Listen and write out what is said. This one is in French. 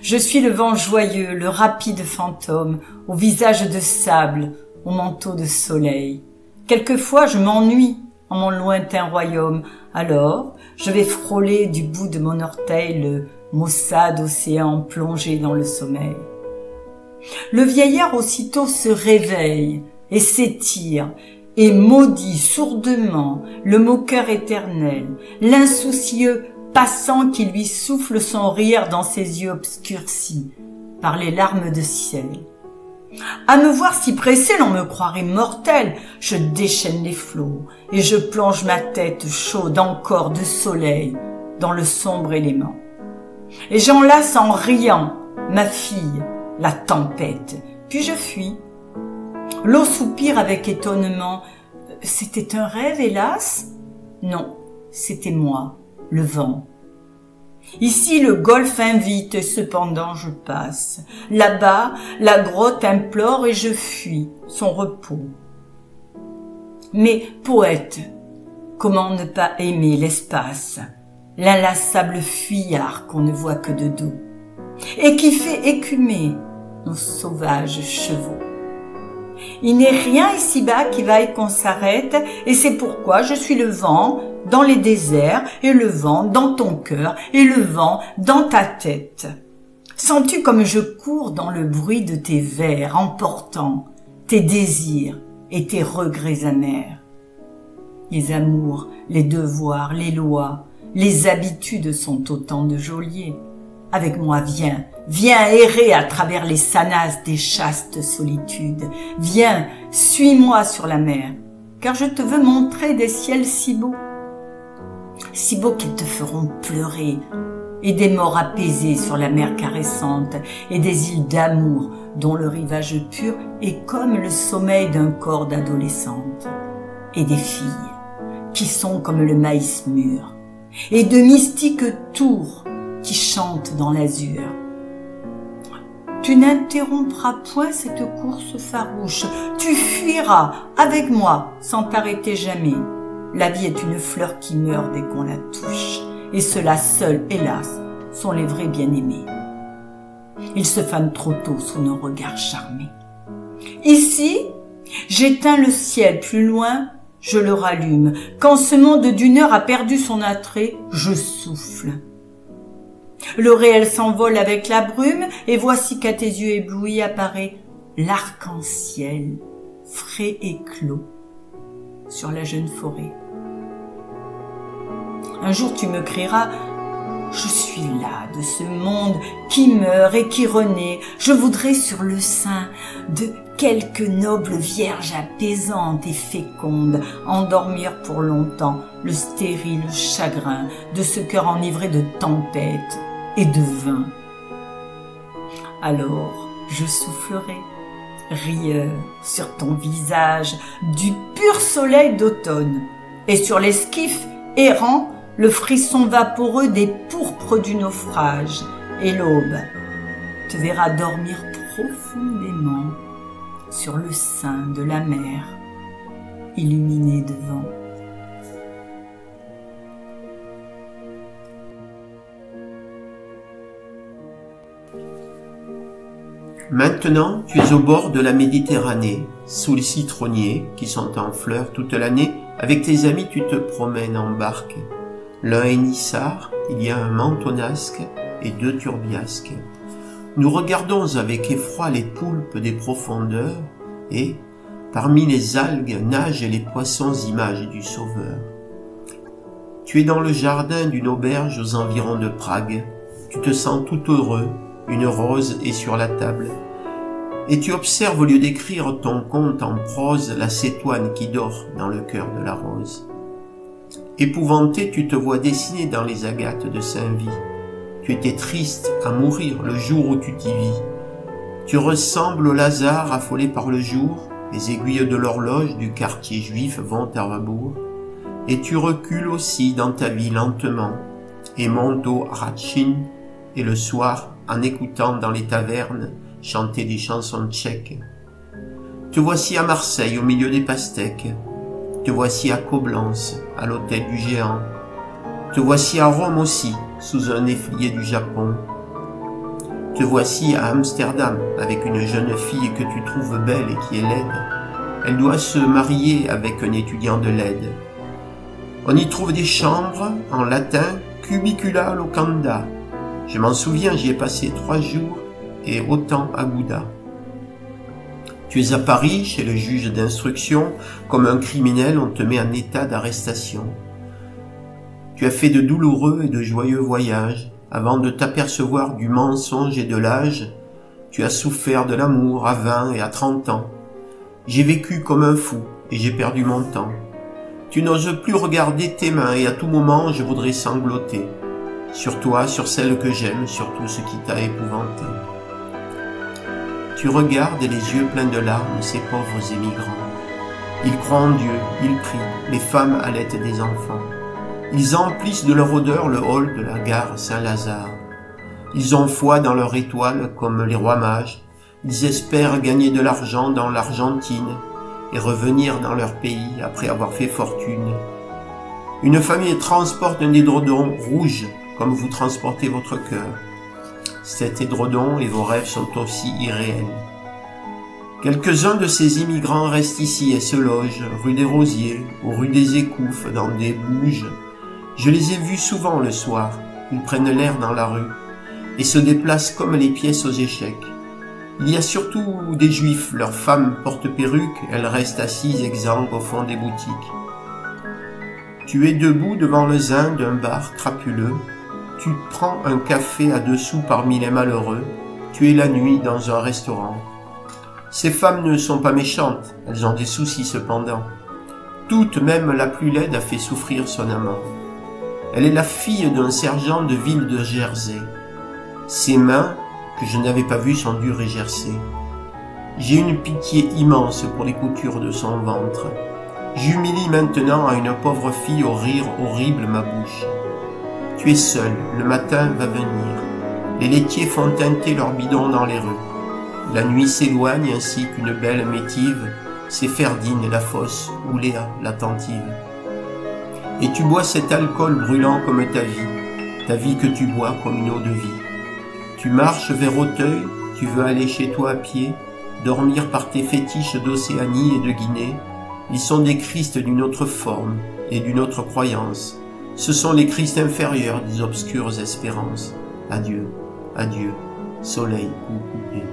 Je suis le vent joyeux, le rapide fantôme, au visage de sable, au manteau de soleil. Quelquefois je m'ennuie en mon lointain royaume, alors je vais frôler du bout de mon orteil le maussade océan plongé dans le sommeil. Le vieillard aussitôt se réveille et s'étire, et maudit sourdement le moqueur éternel, l'insoucieux passant qui lui souffle son rire dans ses yeux obscurcis par les larmes de ciel. À me voir si pressé, l'on me croirait mortel. Je déchaîne les flots et je plonge ma tête chaude encore de soleil dans le sombre élément. Et j'enlace en riant ma fille, la tempête, puis je fuis. L'eau soupire avec étonnement. C'était un rêve, hélas? Non, c'était moi, le vent. Ici le golfe invite, cependant je passe. Là-bas, la grotte implore et je fuis son repos. Mais poète, comment ne pas aimer l'espace, l'inlassable fuyard qu'on ne voit que de dos, et qui fait écumer nos sauvages chevaux. Il n'est rien ici-bas qui vaille qu'on s'arrête, et c'est pourquoi je suis le vent dans les déserts, et le vent dans ton cœur, et le vent dans ta tête. Sens-tu comme je cours dans le bruit de tes vers, emportant tes désirs et tes regrets amers? Les amours, les devoirs, les lois, les habitudes sont autant de geôliers. Avec moi, viens, viens errer à travers les sanasses des chastes solitudes. Viens, suis-moi sur la mer, car je te veux montrer des ciels si beaux qu'ils te feront pleurer, et des morts apaisés sur la mer caressante, et des îles d'amour dont le rivage pur est comme le sommeil d'un corps d'adolescente, et des filles qui sont comme le maïs mûr, et de mystiques tours qui chantent dans l'azur. Tu n'interrompras point cette course farouche, tu fuiras avec moi sans t'arrêter jamais. La vie est une fleur qui meurt dès qu'on la touche, et ceux-là seuls, hélas, sont les vrais bien-aimés. Ils se fanent trop tôt sous nos regards charmés. Ici, j'éteins le ciel, plus loin, je le rallume. Quand ce monde d'une heure a perdu son attrait, je souffle. Le réel s'envole avec la brume, et voici qu'à tes yeux éblouis apparaît l'arc-en-ciel, frais et clos, sur la jeune forêt. Un jour tu me crieras, je suis là de ce monde qui meurt et qui renaît, je voudrais sur le sein de quelque noble vierge apaisante et féconde endormir pour longtemps le stérile chagrin de ce cœur enivré de tempête et de vin. Alors je soufflerai, rieur, sur ton visage du pur soleil d'automne, et sur l'esquif errant le frisson vaporeux des pourpres du naufrage, et l'aube te verra dormir profondément sur le sein de la mer, illuminée de vent. Maintenant, tu es au bord de la Méditerranée, sous les citronniers qui sont en fleurs toute l'année. Avec tes amis, tu te promènes en barque. L'un est Nissar, il y a un Mentonasque et 2 Turbiasques. Nous regardons avec effroi les poulpes des profondeurs et, parmi les algues, nagent les poissons images du Sauveur. Tu es dans le jardin d'une auberge aux environs de Prague. Tu te sens tout heureux, une rose est sur la table. Et tu observes au lieu d'écrire ton conte en prose la cétoine qui dort dans le cœur de la rose. Épouvanté, tu te vois dessiner dans les agates de Saint-Vie. Tu étais triste à mourir le jour où tu t'y vis. Tu ressembles au Lazare affolé par le jour, les aiguilles de l'horloge du quartier juif vont à rebours. Et tu recules aussi dans ta vie lentement, et montes au Ratchin, et le soir, en écoutant dans les tavernes, chanter des chansons tchèques. Te voici à Marseille au milieu des pastèques. Te voici à Coblence, à l'hôtel du géant. Te voici à Rome aussi, sous un efflier du Japon. Te voici à Amsterdam avec une jeune fille que tu trouves belle et qui est laide. Elle doit se marier avec un étudiant de l'aide. On y trouve des chambres, en latin, cubicula locanda. Je m'en souviens, j'y ai passé 3 jours et autant à Gouda. Tu es à Paris, chez le juge d'instruction, comme un criminel, on te met en état d'arrestation. Tu as fait de douloureux et de joyeux voyages, avant de t'apercevoir du mensonge et de l'âge. Tu as souffert de l'amour à 20 et à 30 ans. J'ai vécu comme un fou et j'ai perdu mon temps. Tu n'oses plus regarder tes mains et à tout moment je voudrais sangloter. Sur toi, sur celle que j'aime, sur tout ce qui t'a épouvanté. Tu regardes les yeux pleins de larmes ces pauvres émigrants. Ils croient en Dieu, ils prient, les femmes allaitent des enfants. Ils emplissent de leur odeur le hall de la gare Saint-Lazare. Ils ont foi dans leur étoile comme les rois mages. Ils espèrent gagner de l'argent dans l'Argentine et revenir dans leur pays après avoir fait fortune. Une famille transporte un édredon rouge comme vous transportez votre cœur. Cet édredon et vos rêves sont aussi irréels. Quelques-uns de ces immigrants restent ici et se logent rue des Rosiers ou rue des Écouffes dans des bouges. Je les ai vus souvent le soir. Ils prennent l'air dans la rue et se déplacent comme les pièces aux échecs. Il y a surtout des juifs, leurs femmes portent perruque, elles restent assises exsangues au fond des boutiques. Tu es debout devant le zin d'un bar crapuleux, tu prends un café à 2 sous parmi les malheureux, tu es la nuit dans un restaurant. Ces femmes ne sont pas méchantes, elles ont des soucis cependant. Toute, même la plus laide, a fait souffrir son amant. Elle est la fille d'un sergent de ville de Jersey. Ses mains, que je n'avais pas vues, sont dures et gercées. J'ai une pitié immense pour les coutures de son ventre. J'humilie maintenant à une pauvre fille au rire horrible ma bouche. Tu es seul, le matin va venir. Les laitiers font teinter leurs bidons dans les rues. La nuit s'éloigne ainsi qu'une belle métive, c'est Ferdine la fausse ou Léa l'attentive. Et tu bois cet alcool brûlant comme ta vie que tu bois comme une eau de vie. Tu marches vers Auteuil, tu veux aller chez toi à pied, dormir par tes fétiches d'Océanie et de Guinée. Ils sont des Christs d'une autre forme et d'une autre croyance. Ce sont les Christs inférieurs des obscures espérances. Adieu, adieu, soleil ou coupé.